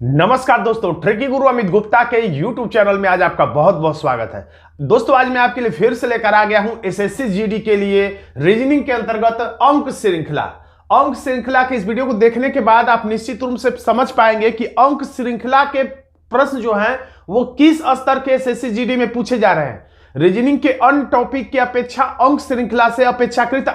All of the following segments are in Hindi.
नमस्कार दोस्तों, ट्रिकी गुरु अमित गुप्ता के YouTube चैनल में आज आपका बहुत बहुत स्वागत है। दोस्तों, आज मैं आपके लिए फिर से लेकर आ गया हूं एसएससी जीडी के लिए रीजनिंग के अंतर्गत अंक श्रृंखला के इस वीडियो को देखने के बाद आप निश्चित रूप से समझ पाएंगे कि अंक श्रृंखला के प्रश्न जो हैं वो किस स्तर के एसएससी जीडी में पूछे जा रहे हैं। रीजनिंग के अन्य टॉपिक की अपेक्षा अंक श्रृंखला से अपेक्षाकृत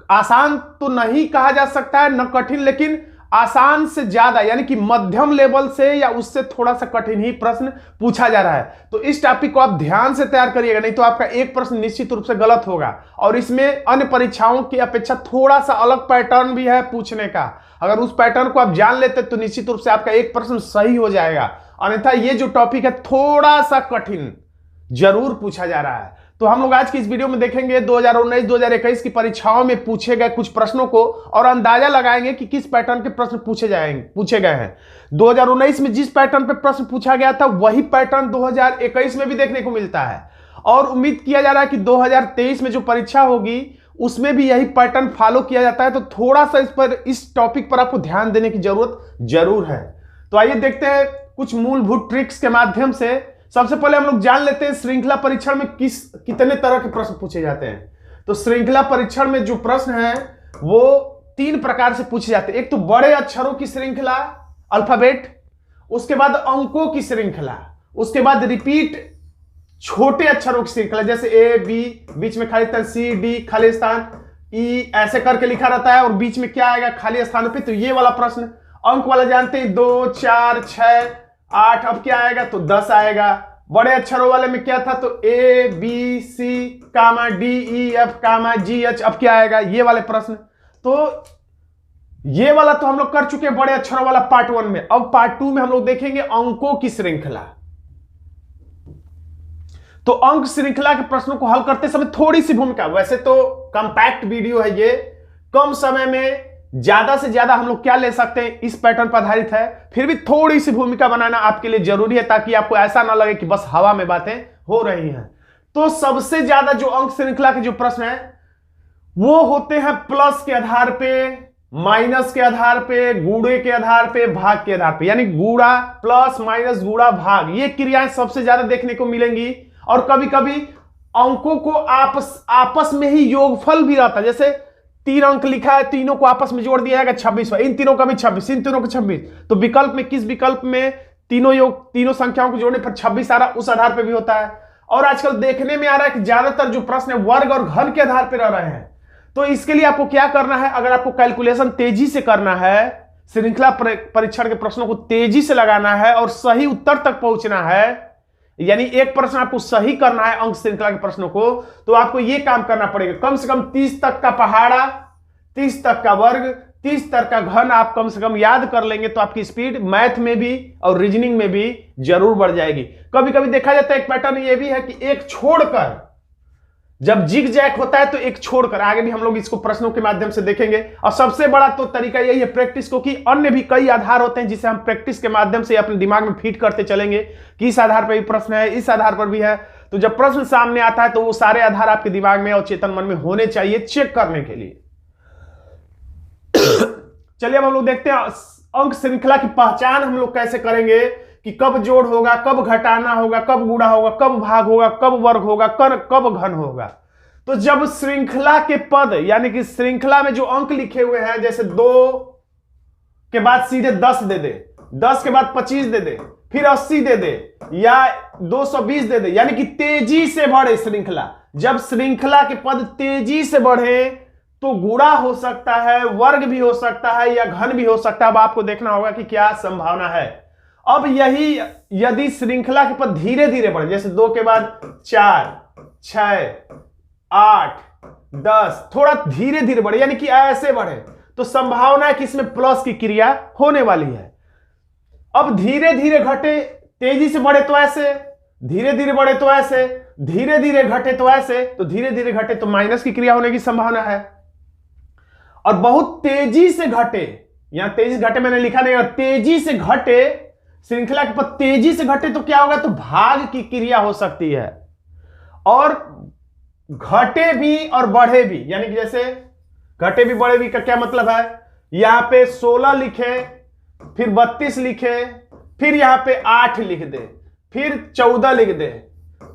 आसान तो नहीं कहा जा सकता है, न कठिन, लेकिन आसान से ज्यादा यानी कि मध्यम लेवल से या उससे थोड़ा सा कठिन ही प्रश्न पूछा जा रहा है। तो इस टॉपिक को आप ध्यान से तैयार करिएगा, नहीं तो आपका एक प्रश्न निश्चित रूप से गलत होगा। और इसमें अन्य परीक्षाओं की अपेक्षा थोड़ा सा अलग पैटर्न भी है पूछने का। अगर उस पैटर्न को आप जान लेते तो निश्चित रूप से आपका एक प्रश्न सही हो जाएगा, अन्यथा ये जो टॉपिक है थोड़ा सा कठिन जरूर पूछा जा रहा है। तो हम लोग आज की इस वीडियो में देखेंगे 2019-2021 की परीक्षाओं में पूछे गए कुछ प्रश्नों को और अंदाजा लगाएंगे कि किस पैटर्न के प्रश्न पूछे गए हैं। 2019 में जिस पैटर्न पे प्रश्न पूछा गया था वही पैटर्न 2021 में भी देखने को मिलता है और उम्मीद किया जा रहा है कि 2023 में जो परीक्षा होगी उसमें भी यही पैटर्न फॉलो किया जाता है। तो थोड़ा सा इस टॉपिक पर आपको ध्यान देने की जरूरत जरूर है। तो आइए देखते हैं कुछ मूलभूत ट्रिक्स के माध्यम से। सबसे पहले हम लोग जान लेते हैं श्रृंखला परीक्षण में कितने तरह के प्रश्न पूछे जाते हैं। तो श्रृंखला परीक्षण में जो प्रश्न है वो 3 प्रकार से पूछे जाते हैं। एक तो बड़े अक्षरों की श्रृंखला अल्फाबेट, उसके बाद अंकों की श्रृंखला, उसके बाद रिपीट छोटे अक्षरों की श्रृंखला जैसे ए बी, बीच में खाली स्थान, सी डी खाली स्थान, ई ऐसे करके लिखा रहता है और बीच में क्या आएगा खाली स्थानों पे। तो ये वाला प्रश्न अंक वाला जानते हैं 2, 4, 6, 8, अब क्या आएगा तो 10 आएगा। बड़े अक्षरों वाले में क्या था तो A B C comma D E F comma G H, अब क्या आएगा ये वाले प्रश्न। तो ये वाला तो हम लोग कर चुके हैं बड़े अक्षरों वाला पार्ट 1 में। अब पार्ट 2 में हम लोग देखेंगे अंकों की श्रृंखला। तो अंक श्रृंखला के प्रश्नों को हल करते समय थोड़ी सी भूमिका, वैसे तो कंपैक्ट वीडियो है ये, कम समय में ज्यादा से ज्यादा हम लोग क्या ले सकते हैं इस पैटर्न पर आधारित है, फिर भी थोड़ी सी भूमिका बनाना आपके लिए जरूरी है ताकि आपको ऐसा ना लगे कि बस हवा में बातें हो रही हैं। तो सबसे ज्यादा जो अंक श्रृंखला के जो प्रश्न है वो होते हैं प्लस के आधार पे, माइनस के आधार पे, गुणे के आधार पे, भाग के आधार पे, यानी गुणा प्लस माइनस गुणा भाग, ये क्रियाएं सबसे ज्यादा देखने को मिलेंगी। और कभी कभी अंकों को आपस में ही योगफल भी रहता है, जैसे 3 अंक लिखा है, तीनों को आपस में जोड़ दिया जाएगा 26, इन तीनों का भी 26, इन तीनों का 26। तो विकल्प में किस विकल्प में तीनों संख्याओं को जोड़ने पर 26 आ रहा, उस आधार पर भी होता है। और आजकल देखने में आ रहा है कि ज्यादातर जो प्रश्न है वर्ग और घन के आधार पर रह रहे हैं। तो इसके लिए आपको क्या करना है, अगर आपको कैलकुलेशन तेजी से करना है, श्रृंखला परीक्षण के प्रश्नों को तेजी से लगाना है और सही उत्तर तक पहुंचना है, यानी एक प्रश्न आपको सही करना है अंक श्रृंखला के प्रश्नों को, तो आपको यह काम करना पड़ेगा। कम से कम 30 तक का पहाड़ा, 30 तक का वर्ग, 30 तक का घन आप कम से कम याद कर लेंगे तो आपकी स्पीड मैथ में भी और रीजनिंग में भी जरूर बढ़ जाएगी। कभी कभी देखा जाता है एक पैटर्न ये भी है कि एक छोड़कर, जब जिग जैक होता है तो एक छोड़कर, आगे भी हम लोग इसको प्रश्नों के माध्यम से देखेंगे। और सबसे बड़ा तो तरीका यही है प्रैक्टिस को, कि अन्य भी कई आधार होते हैं जिसे हम प्रैक्टिस के माध्यम से अपने दिमाग में फीड करते चलेंगे कि इस आधार पर भी प्रश्न है, इस आधार पर भी है। तो जब प्रश्न सामने आता है तो वो सारे आधार आपके दिमाग में और चेतन मन में होने चाहिए चेक करने के लिए। चलिए अब हम लोग देखते हैं अंक श्रृंखला की पहचान हम लोग कैसे करेंगे कि कब जोड़ होगा, कब घटाना होगा, कब गुणा होगा, कब भाग होगा, कब वर्ग होगा, कब घन होगा। तो जब श्रृंखला के पद यानी कि श्रृंखला में जो अंक लिखे हुए हैं, जैसे 2 के बाद सीधे 10 दे दे, 10 के बाद 25 दे दे, फिर 80 दे दे या 220 दे दे, यानी कि तेजी से बढ़े श्रृंखला। जब श्रृंखला के पद तेजी से बढ़े तो गुणा हो सकता है, वर्ग भी हो सकता है या घन भी हो सकता है। अब आपको देखना होगा कि क्या संभावना है। अब यही यदि श्रृंखला के पद धीरे धीरे बढ़े, जैसे 2 के बाद 4, 6, 8, 10, थोड़ा धीरे धीरे बढ़े यानी कि ऐसे बढ़े, तो संभावना है कि इसमें प्लस की क्रिया होने वाली है। अब धीरे धीरे घटे, तेजी से बढ़े तो ऐसे, धीरे धीरे बढ़े तो ऐसे, धीरे धीरे घटे तो ऐसे, तो धीरे धीरे घटे तो माइनस की क्रिया होने की संभावना है। और बहुत तेजी से घटे, यहां तेजी से घटे मैंने लिखा नहीं, और तेजी से घटे, श्रृंखला के पद तेजी से घटे तो क्या होगा तो भाग की क्रिया हो सकती है। और घटे भी और बढ़े भी, यानी कि जैसे घटे भी बढ़े भी का क्या मतलब है, यहां पे 16 लिखे फिर 32 लिखे, फिर यहां पे 8 लिख दे, फिर 14 लिख दे,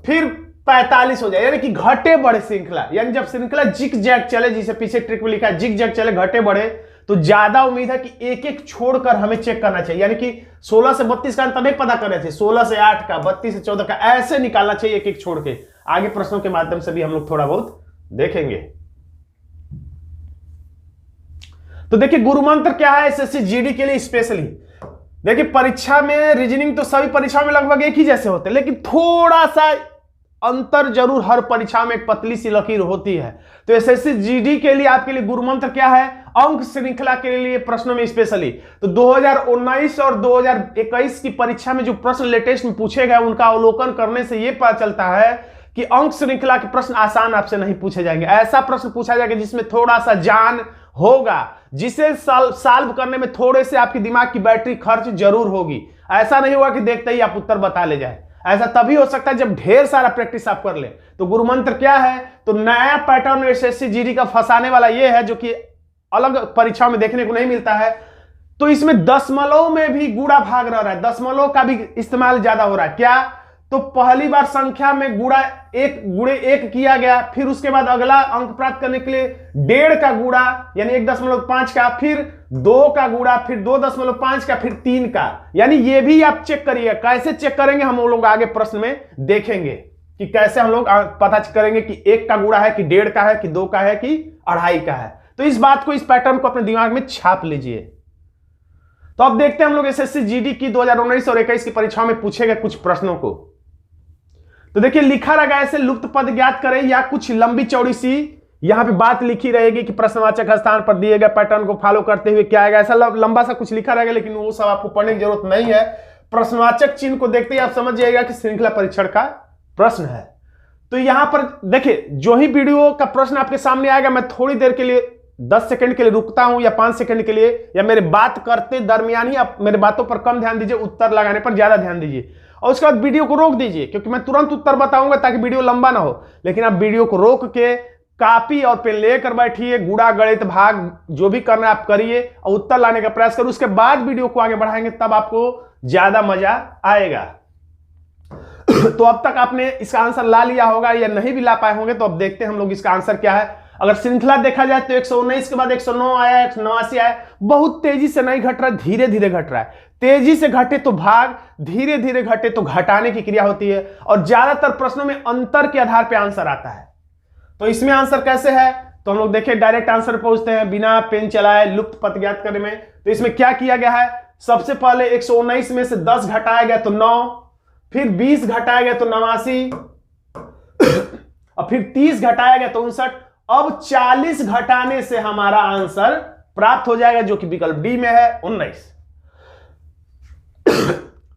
फिर 45 हो जाए, यानी कि घटे बढ़े श्रृंखला। यानी जब श्रृंखला जिग जैग चले, जिसे पीछे ट्रिक में लिखा है जिग जैग चले, घटे बढ़े, तो ज्यादा उम्मीद है कि एक एक छोड़कर हमें चेक करना चाहिए। यानी कि 16 से 32 का अंतर नहीं पता करना चाहिए, 16 से 8 का, 32 से 14 का, ऐसे निकालना चाहिए एक एक छोड़ के। आगे प्रश्नों के माध्यम से भी हम लोग थोड़ा बहुत देखेंगे। तो देखिए गुरु मंत्र क्या है एसएससी जीडी के लिए स्पेशली। देखिए परीक्षा में रीजनिंग तो सभी परीक्षा में लगभग एक ही जैसे होते हैं, लेकिन थोड़ा सा अंतर जरूर हर परीक्षा में एक पतली सी लकीर होती है। तो एसएससी जीडी के लिए आपके लिए गुरु मंत्र क्या है, अंक श्रृंखला के लिए प्रश्नों में स्पेशली। तो 2019 और 2021 की परीक्षा में जो प्रश्न लेटेस्ट में पूछे गए उनका अवलोकन करने से यह पता चलता है कि अंक श्रृंखला के प्रश्न आसान आपसे नहीं पूछे जाएंगे। ऐसा प्रश्न पूछा जाएगा जिसमें थोड़ा सा जान होगा, जिसे सॉल्व करने में थोड़े से आपके दिमाग की बैटरी खर्च जरूर होगी। ऐसा नहीं होगा कि देखते ही आप उत्तर बता ले जाए। ऐसा तभी हो सकता है जब ढेर सारा प्रैक्टिस आप कर ले। तो गुरु मंत्र क्या है, तो नया पैटर्न एसएससी जीडी का फंसाने वाला यह है जो कि अलग परीक्षाओं में देखने को नहीं मिलता है। तो इसमें दशमलव में भी गुणा भाग रह रहा है, दशमलव का भी इस्तेमाल ज्यादा हो रहा है। क्या, तो पहली बार संख्या में गुणा एक गुणे एक किया गया, फिर उसके बाद अगला अंक प्राप्त करने के लिए 1.5 का गुणा यानी 1.5 का, फिर 2 का गुणा, फिर 2.5 का, फिर 3 का। यानी ये भी आप चेक करिए। कैसे चेक करेंगे हम लोग आगे प्रश्न में देखेंगे कि कैसे हम लोग पता करेंगे कि 1 का गुणा है कि 1.5 का है कि 2 का है कि 2.5 का है। तो इस बात को, इस पैटर्न को अपने दिमाग में छाप लीजिए। तो अब देखते हैं हम लोग एसएससी जीडी की 2019 और 21 की परीक्षाओं में पूछे गए कुछ प्रश्नों को। तो देखिए लिखा रहेगा ऐसे लुप्त पद ज्ञात करें, या कुछ लंबी चौड़ी सी यहां पे बात लिखी रहेगी कि प्रश्नवाचक स्थान पर दिए गए पैटर्न को फॉलो करते हुए क्या आएगा। ऐसा लंबा सा कुछ लिखा रहेगा, लेकिन वो सब आपको पढ़ने की जरूरत नहीं है। प्रश्नवाचक चिन्ह को देखते ही आप समझ जाइएगा कि श्रृंखला परीक्षण का प्रश्न है। तो यहां पर देखिए जो ही वीडियो का प्रश्न आपके सामने आएगा, मैं थोड़ी देर के लिए 10 सेकंड के लिए रुकता हूं या 5 सेकंड के लिए, या मेरे बात करते दरमियान ही आप मेरे बातों पर कम ध्यान दीजिए, उत्तर लगाने पर ज्यादा ध्यान दीजिए। और उसके बाद वीडियो को रोक दीजिए, क्योंकि मैं तुरंत उत्तर बताऊंगा ताकि वीडियो लंबा ना हो। लेकिन आप वीडियो को रोक के कॉपी और पेन लेकर बैठिए, गुणा गणित भाग जो भी करना है आप करिए और उत्तर लाने का प्रयास करिए। उसके बाद वीडियो को आगे बढ़ाएंगे, तब आपको ज्यादा मजा आएगा। तो अब तक आपने इसका आंसर ला लिया होगा या नहीं भी ला पाए होंगे, तो अब देखते हैं हम लोग इसका आंसर क्या है। अगर श्रृंखला देखा जाए तो 119 के बाद 109 आया, 189 आया। बहुत तेजी से नहीं घट रहा, धीरे धीरे घट रहा है। तेजी से घटे तो भाग, धीरे धीरे घटे तो घटाने की क्रिया होती है। और ज्यादातर प्रश्नों में अंतर के आधार पर आंसर आता है। तो इसमें आंसर कैसे है, तो हम लोग देखिए डायरेक्ट आंसर पहुंचते हैं बिना पेन चलाए लुप्त पद ज्ञात करने में। तो इसमें क्या किया गया है, सबसे पहले 119 में से 10 घटाया गया तो 9, फिर 20 घटाया गया तो 89, और फिर 30 घटाया गया तो 59। अब 40 घटाने से हमारा आंसर प्राप्त हो जाएगा, जो कि विकल्प डी में है 19।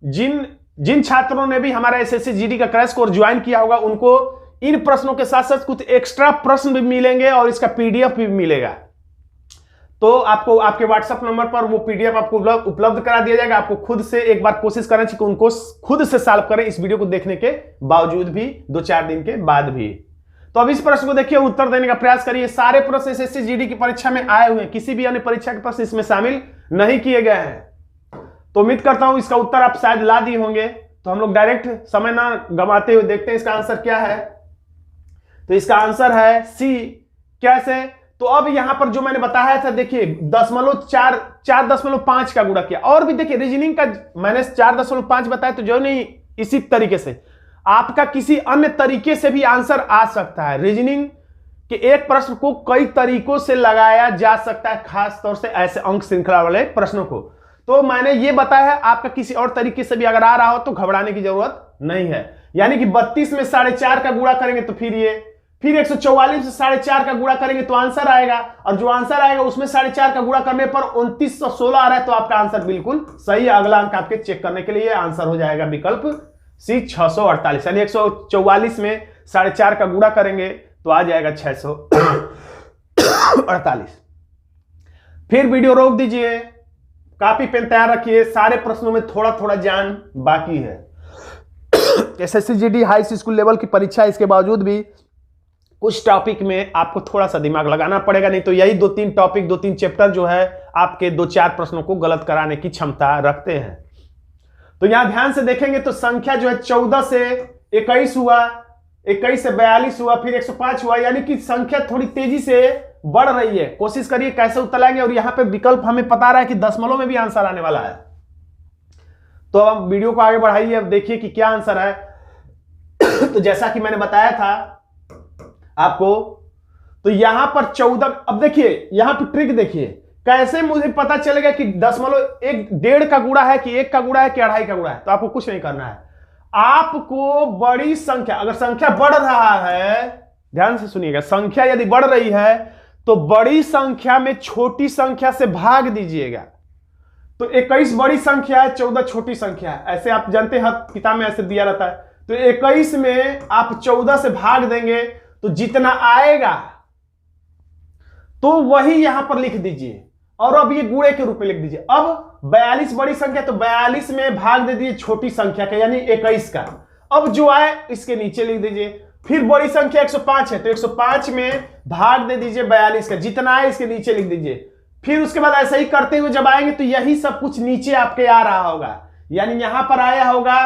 जिन छात्रों ने भी हमारा एसएससी जीडी का क्रैश कोर्स ज्वाइन किया होगा, उनको इन प्रश्नों के साथ साथ कुछ एक्स्ट्रा प्रश्न भी मिलेंगे और इसका पीडीएफ भी मिलेगा। तो आपको आपके व्हाट्सएप नंबर पर वो पीडीएफ आपको उपलब्ध करा दिया जाएगा। आपको खुद से एक बार कोशिश करना चाहिए कि उनको खुद से सॉल्व करें, इस वीडियो को देखने के बावजूद भी, 2-4 दिन के बाद भी। तो अब इस प्रश्न को देखिए, उत्तर देने का प्रयास करिए। सारे प्रश्न एसएससी जीडी की परीक्षा में आए हुए हैं, किसी भी अन्य परीक्षा के प्रश्न इसमें शामिल नहीं किए गए हैं। तो उम्मीद करता हूं इसका उत्तर आप शायद ला दिए होंगे। तो हम लोग डायरेक्ट समय ना गंवाते हुए देखते हैं इसका आंसर क्या है। तो इसका आंसर है सी। कैसे, तो अब यहां पर जो मैंने बताया था, देखिए 4.5 का गुणा किया। और भी देखिए रीजनिंग का मैंने 4.5 बताया, तो जो नहीं इसी तरीके से आपका किसी अन्य तरीके से भी आंसर आ सकता है। रीजनिंग के एक प्रश्न को कई तरीकों से लगाया जा सकता है, खास तौर से ऐसे अंक श्रृंखला वाले प्रश्नों को। तो मैंने ये बताया है, आपका किसी और तरीके से भी अगर आ रहा हो तो घबराने की जरूरत नहीं है। यानी कि 32 में 4.5 का गुणा करेंगे तो फिर 144 से 4.5 का गुणा करेंगे तो आंसर आएगा, और जो आंसर आएगा उसमें 4.5 का गुणा करने पर 2916 आ रहा है। तो आपका आंसर बिल्कुल सही है। अगला अंक आपके चेक करने के लिए आंसर हो जाएगा विकल्प सी 648। यानी 144 में 4.5 का गुणा करेंगे तो आ जाएगा 648। फिर वीडियो रोक दीजिए, कॉपी पेन तैयार रखिए। सारे प्रश्नों में थोड़ा थोड़ा जान बाकी है। SSC GD high school level की परीक्षा, इसके बावजूद भी कुछ टॉपिक में आपको थोड़ा सा दिमाग लगाना पड़ेगा, नहीं तो यही 2-3 टॉपिक 2-3 चैप्टर जो है आपके 2-4 प्रश्नों को गलत कराने की क्षमता रखते हैं। तो यहां ध्यान से देखेंगे तो संख्या जो है 14 से 21 हुआ, 21 से 42 हुआ, फिर 105 हुआ, यानी कि संख्या थोड़ी तेजी से बढ़ रही है। कोशिश करिए कैसे उत्तर लाएंगे। और यहां पे विकल्प हमें पता रहा है कि दशमलव में भी आंसर आने वाला है। तो अब वीडियो को आगे बढ़ाइए, अब देखिए कि क्या आंसर है। तो जैसा कि मैंने बताया था आपको, तो यहां पर 14, अब देखिए यहां पर ट्रिक देखिए, कैसे मुझे पता चलेगा कि दशमलव 1.5 का गुणा है कि 1 का गुणा है कि 2.5 का गुणा है। तो आपको कुछ नहीं करना है, आपको बड़ी संख्या, अगर संख्या बढ़ रहा है, ध्यान से सुनिएगा, संख्या यदि बढ़ रही है तो बड़ी संख्या में छोटी संख्या से भाग दीजिएगा। तो 21 बड़ी संख्या है, 14 छोटी संख्या है, ऐसे आप जानते हैं किताब में ऐसे दिया रहता है। तो 21 में आप 14 से भाग देंगे तो जितना आएगा तो वही यहां पर लिख दीजिए, और अब ये गुणे के रूप में लिख दीजिए। अब 42 बड़ी संख्या, तो 42 में भाग दे दीजिए छोटी संख्या का, यानी 21 का। अब जो आए इसके नीचे लिख दीजिए। फिर बड़ी संख्या 105 है, तो 105 में भाग दे दीजिए 42 का, जितना आए इसके नीचे लिख दीजिए। फिर उसके बाद ऐसा ही करते हुए जब आएंगे तो यही सब कुछ नीचे आपके आ रहा होगा, यानी यहां पर आया होगा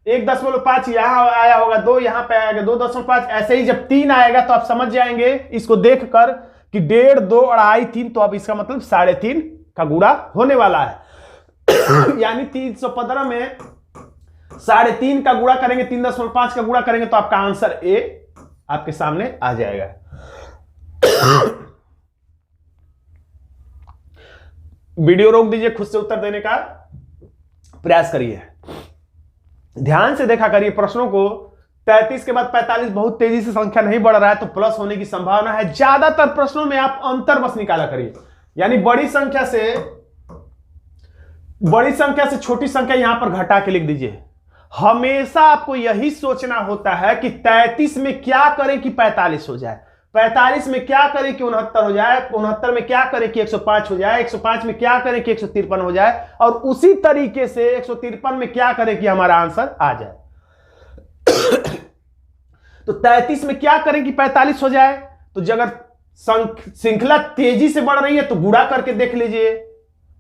1.5, यहां आया होगा 2, यहां पे आएगा 2.5। ऐसे ही जब 3 आएगा तो आप समझ जाएंगे इसको देखकर कि 1.5, 2, 2.5, 3, तो अब इसका मतलब 3.5 का गुणा होने वाला है। यानी 315 में 3.5 का गुणा करेंगे, 3.5 का गुणा करेंगे तो आपका आंसर ए आपके सामने आ जाएगा। वीडियो रोक दीजिए, खुद से उत्तर देने का प्रयास करिए, ध्यान से देखा करिए प्रश्नों को। 33 के बाद 45 बहुत तेजी से संख्या नहीं बढ़ रहा है तो प्लस होने की संभावना है। ज्यादातर प्रश्नों में आप अंतर बस निकाला करिए, यानी बड़ी संख्या से छोटी संख्या यहां पर घटा के लिख दीजिए। हमेशा आपको यही सोचना होता है कि 33 में क्या करें कि 45 हो जाए, 45 में क्या करें कि 69 हो जाए, 69 में क्या करें कि 105 हो जाए, 105 में क्या करें कि 153 हो जाए, और उसी तरीके से 153 में क्या करें कि हमारा आंसर आ जाए। तो 33 में क्या करें कि 45 हो जाए, तो अगर श्रृंखला तेजी से बढ़ रही है तो गुणा करके देख लीजिए,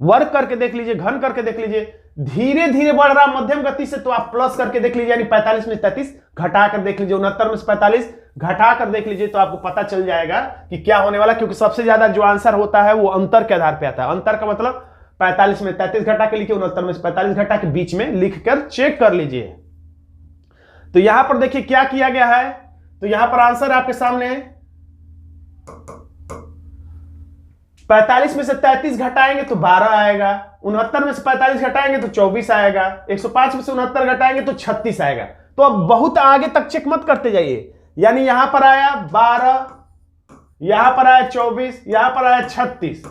वर्ग करके देख लीजिए, घन करके देख लीजिए। धीरे धीरे बढ़ रहा मध्यम गति से तो आप प्लस करके देख लीजिए, यानी 45 में 33 घटा कर देख लीजिए, 69 में से 45 घटा कर देख लीजिए, तो आपको पता चल जाएगा कि क्या होने वाला। क्योंकि सबसे ज्यादा जो आंसर होता है वो अंतर के आधार पर आता है। अंतर का मतलब 45 में 33 घटा के लिखिए, 69 में से 45 घटा के बीच में लिखकर चेक कर लीजिए। तो यहां पर देखिए क्या किया गया है, तो यहां पर आंसर आपके सामने 45 में से 33 घटाएंगे तो 12 आएगा, 69 में से 45 घटाएंगे तो 24 आएगा, 105 में से 69 घटाएंगे तो 36 आएगा। तो अब बहुत आगे तक चेक मत करते जाइए, यानी यहां पर आया 12, यहां पर आया 24, यहां पर आया 36।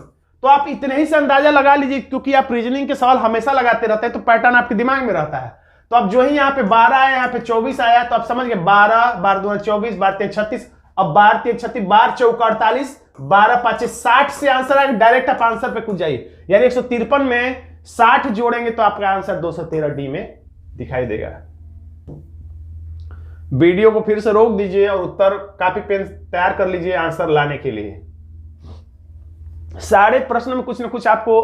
तो आप इतने ही से अंदाजा लगा लीजिए, क्योंकि आप रीजनिंग के सवाल हमेशा लगाते रहते हैं तो पैटर्न आपके दिमाग में रहता है। तो अब जो ही यहां पे 12 आया, यहां पे 24 आया, तो आप समझ गए 12, 12 दूना 24, 12 3 36। अब 12 3 36, 12 चौका 48, 12 5 60 से आंसर आएगा। डायरेक्ट आप आंसर पे कूद जाइए, यानी 153 में 60 जोड़ेंगे तो आपका आंसर 213 डी में दिखाई देगा। वीडियो को फिर से रोक दीजिए और उत्तर कॉपी पेन तैयार कर लीजिए आंसर लाने के लिए। सारे प्रश्न में कुछ ना कुछ आपको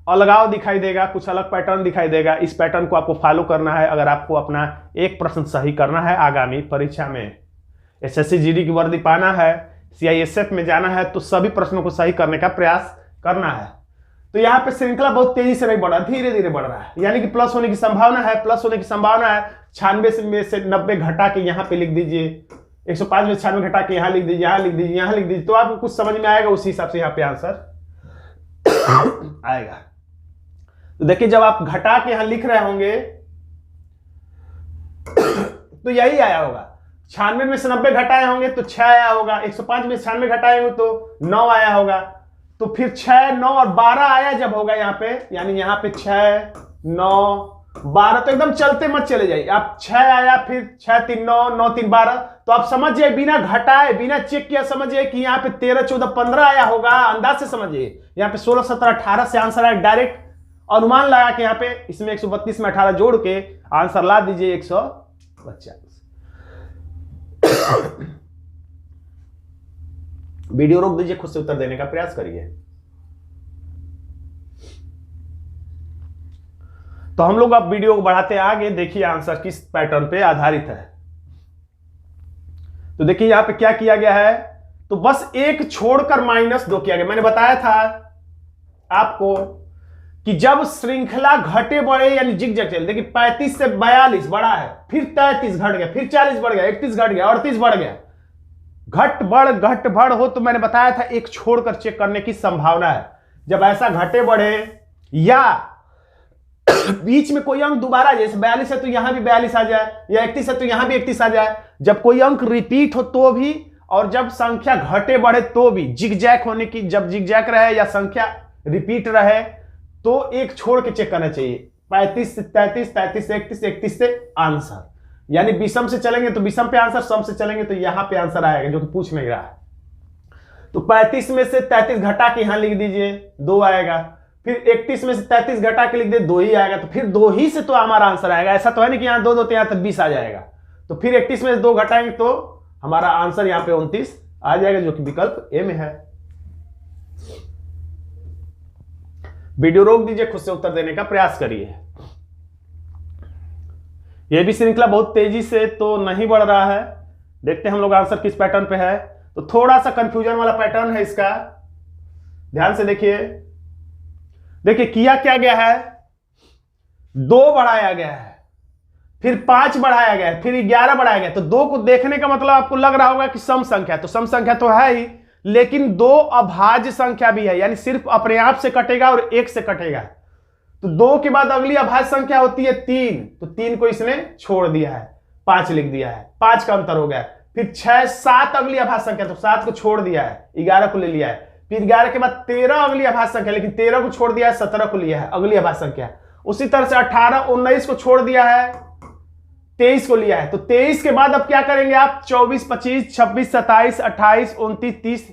अलगाव दिखाई देगा, कुछ अलग पैटर्न दिखाई देगा। इस पैटर्न को आपको फॉलो करना है अगर आपको अपना एक प्रश्न सही करना है आगामी परीक्षा में। एसएससी जीडी की वर्दी पाना है, सीआईएसएफ में जाना है, तो सभी प्रश्नों को सही करने का प्रयास करना है। तो यहाँ पे श्रृंखला बहुत तेजी से नहीं बढ़ रहा, धीरे धीरे बढ़ रहा है, यानी कि प्लस होने की संभावना है। प्लस होने की संभावना है 96 में से 90 घटा के यहाँ पे लिख दीजिए, 105 में 96 घटा के यहाँ लिख दीजिए, यहाँ लिख दीजिए, यहाँ लिख दीजिए, तो आपको कुछ समझ में आएगा, उसी हिसाब से यहाँ पे आंसर आएगा। तो देखिए जब आप घटा के यहां लिख रहे होंगे तो यही आया होगा। 96 में से 90 घटाए होंगे तो 6 आया होगा, 105 में 96 घटाएंगे तो 9 आया होगा। तो फिर 6, 9 और 12 आया जब होगा यहाँ पे, यानी यहाँ पे 6, 9, 12, तो एकदम चलते मत चले जाइए आप। 6 आया, फिर 6 3 9, 9 3 12, तो आप समझिए बिना घटाए बिना चेक किया समझिए कि यहाँ पे 13 14 15 आया होगा। अंदाज से समझिए, यहाँ पे 16 17 18 से आंसर आया। डायरेक्ट अनुमान लगा के यहाँ पे इसमें 132 में 18 जोड़ के आंसर ला दीजिए 150। वीडियो रोक दीजिए, खुद से उत्तर देने का प्रयास करिए। तो हम लोग अब वीडियो को बढ़ाते हैं आगे। देखिए आंसर किस पैटर्न पे आधारित है। तो देखिए यहां पे क्या किया गया है, तो बस एक छोड़कर -2 किया गया। मैंने बताया था आपको कि जब श्रृंखला घटे बढ़े यानी जिगजैग चले, देखिए 35 से 42 बढ़ा है, फिर 33 घट गया, फिर 40 बढ़ गया, 31 घट गया, 38 बढ़ गया, घट बढ़ हो, तो मैंने बताया था एक छोड़कर चेक करने की संभावना है। जब ऐसा घटे बढ़े या बीच में कोई अंक दोबारा, जैसे 42 है तो यहां भी 42 आ जाए, या 31 है तो यहां भी 31 आ जाए, जब कोई अंक रिपीट हो तो भी, और जब संख्या घटे बढ़े तो भी, जिगजैग होने की, जब जिगजैग रहे या संख्या रिपीट रहे तो एक छोड़ के चेक करना चाहिए। 35 से 33, 33 से 31, 31 से आंसर, यानी विषम से चलेंगे तो विषम पे आंसर, सम से चलेंगे तो यहां पे आंसर आएगा, जो कि पूछ नहीं रहा है। तो 35 में से 33 घटा के यहां लिख दीजिए, 2 आएगा, फिर 31 में से 33 घटा के लिख दे, 2 ही आएगा, तो फिर 2 ही से तो हमारा आंसर आएगा। ऐसा तो है नहीं कि यहां 2 2 यहां तक 20 आ जाएगा। तो फिर 31 में से 2 घटाएंगे तो हमारा आंसर यहां पे 29 आ जाएगा, जो कि विकल्प ए में है। वीडियो रोक दीजिए, खुद से उत्तर देने का प्रयास करिए। यह भी श्रृंखला बहुत तेजी से तो नहीं बढ़ रहा है। देखते हैं हम लोग आंसर किस पैटर्न पे है। तो थोड़ा सा कंफ्यूजन वाला पैटर्न है इसका, ध्यान से देखिए। देखिए किया क्या गया है, 2 बढ़ाया गया है, फिर 5 बढ़ाया गया है, फिर 11 बढ़ाया गया। तो 2 को देखने का मतलब आपको लग रहा होगा कि सम संख्या, तो सम संख्या तो है ही, लेकिन 2 अभाज्य संख्या भी है, यानी सिर्फ अपने आप से कटेगा और 1 से कटेगा। तो 2 के बाद अगली अभाज्य संख्या होती है 3, तो 3 को इसने छोड़ दिया है, 5 लिख दिया है, 5 का अंतर हो गया। फिर 6 7 अगली अभाज्य संख्या, तो 7 को छोड़ दिया है, 11 को ले लिया है। फिर 11 के बाद 13 अगली अभाज्य संख्या, लेकिन 13 को छोड़ दिया है, 17 को लिया है अगली अभाज्य संख्या। उसी तरह से 18 19 को छोड़ दिया है, 23 को लिया है। तो 23 के बाद अब क्या करेंगे आप, 24 25 26 27 28 29 30।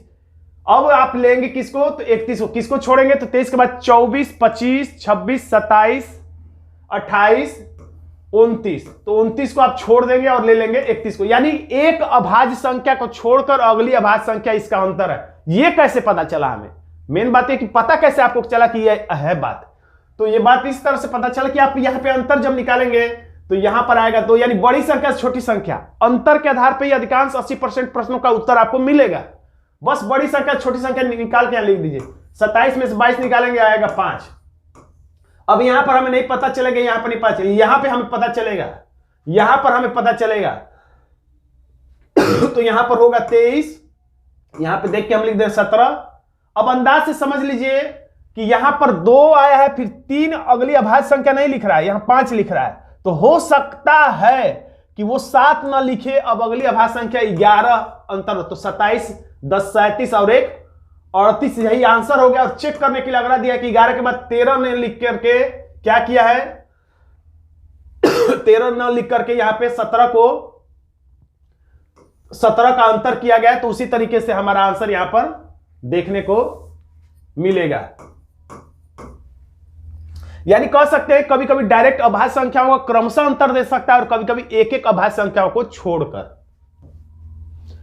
अब आप लेंगे किसको, तो 31 को। किसको छोड़ेंगे, तो 23 के बाद 24 25 26 27 28 29। तो 29 को आप छोड़ देंगे और ले लेंगे 31 को, यानी एक अभाज्य संख्या को छोड़कर अगली अभाज्य संख्या, इसका अंतर है। ये कैसे पता चला हमें, मेन बात है कि पता कैसे आपको चला कि ये है बात। तो ये बात इस तरह से पता चला कि आप यहां पे अंतर जब निकालेंगे तो यहां पर आएगा 2, यानी बड़ी संख्या से छोटी संख्या, अंतर के आधार पर ही अधिकांश 80% प्रश्नों का उत्तर आपको मिलेगा। बस बड़ी संख्या छोटी संख्या निकाल के यहां लिख दीजिए। 27 में से 22 निकालेंगे, आएगा 5। अब यहां पर हमें नहीं पता चलेगा, यहां पर नहीं पता चलेगा, यहां पे हमें पता चलेगा, यहां पर हमें पता चलेगा। तो यहां पर होगा 23, यहां पे देख के हम लिख दें 17। अब अंदाज से समझ लीजिए कि यहां पर 2 आया है, फिर 3 अगली अभाज्य संख्या नहीं लिख रहा है, यहां 5 लिख रहा है। तो हो सकता है कि वो 7 ना लिखे, अब अगली अभाज्य संख्या 11 अंतर हो। तो 27 10 37 और 1 38, यही आंसर हो गया। और चेक करने के लिए लगा दिया कि 11 के बाद 13 ने लिख करके क्या किया है, 13 न लिख करके यहां पे 17 का अंतर किया गया है। तो उसी तरीके से हमारा आंसर यहां पर देखने को मिलेगा। यानी कह सकते हैं कभी कभी डायरेक्ट अभाज्य संख्याओं का क्रमशः अंतर दे सकता है और कभी कभी एक एक अभाज्य संख्याओं को छोड़कर।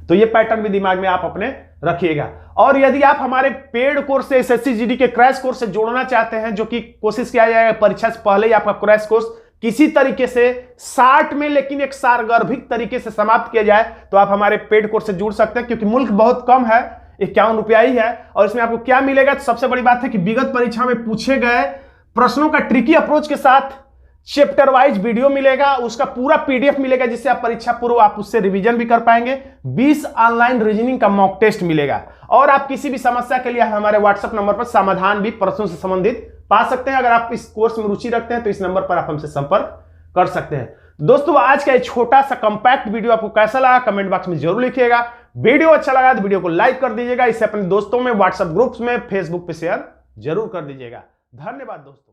तो ये पैटर्न भी दिमाग में आप अपने रखिएगा। और यदि आप हमारे पेड कोर्स से एसएससी जीडी के क्रैश कोर्स से जोड़ना चाहते हैं, जो कि कोशिश किया जाएगा परीक्षा से पहले ही आपका क्रैश कोर्स किसी तरीके से 60 में लेकिन एक सारगर्भिक तरीके से समाप्त किया जाए, तो आप हमारे पेड कोर्स से जुड़ सकते हैं। क्योंकि मुल्क बहुत कम है, 51 रुपया ही है। और इसमें आपको क्या मिलेगा, तो सबसे बड़ी बात है कि विगत परीक्षा में पूछे गए प्रश्नों का ट्रिकी अप्रोच के साथ चैप्टर वाइज वीडियो मिलेगा, उसका पूरा पीडीएफ मिलेगा, जिससे आप परीक्षा पूर्व आप उससे रिवीजन भी कर पाएंगे। 20 ऑनलाइन रीजनिंग का मॉक टेस्ट मिलेगा। और आप किसी भी समस्या के लिए हमारे व्हाट्सएप नंबर पर समाधान भी प्रश्नों से संबंधित पा सकते हैं। अगर आप इस कोर्स में रुचि रखते हैं तो इस नंबर पर आप हमसे संपर्क कर सकते हैं। दोस्तों, आज का ये छोटा सा कंपैक्ट वीडियो आपको कैसा लगा कमेंट बॉक्स में जरूर लिखिएगा। वीडियो अच्छा लगा तो वीडियो को लाइक कर दीजिएगा, इसे अपने दोस्तों में, व्हाट्सएप ग्रुप्स में, फेसबुक पे शेयर जरूर कर दीजिएगा। धन्यवाद दोस्तों।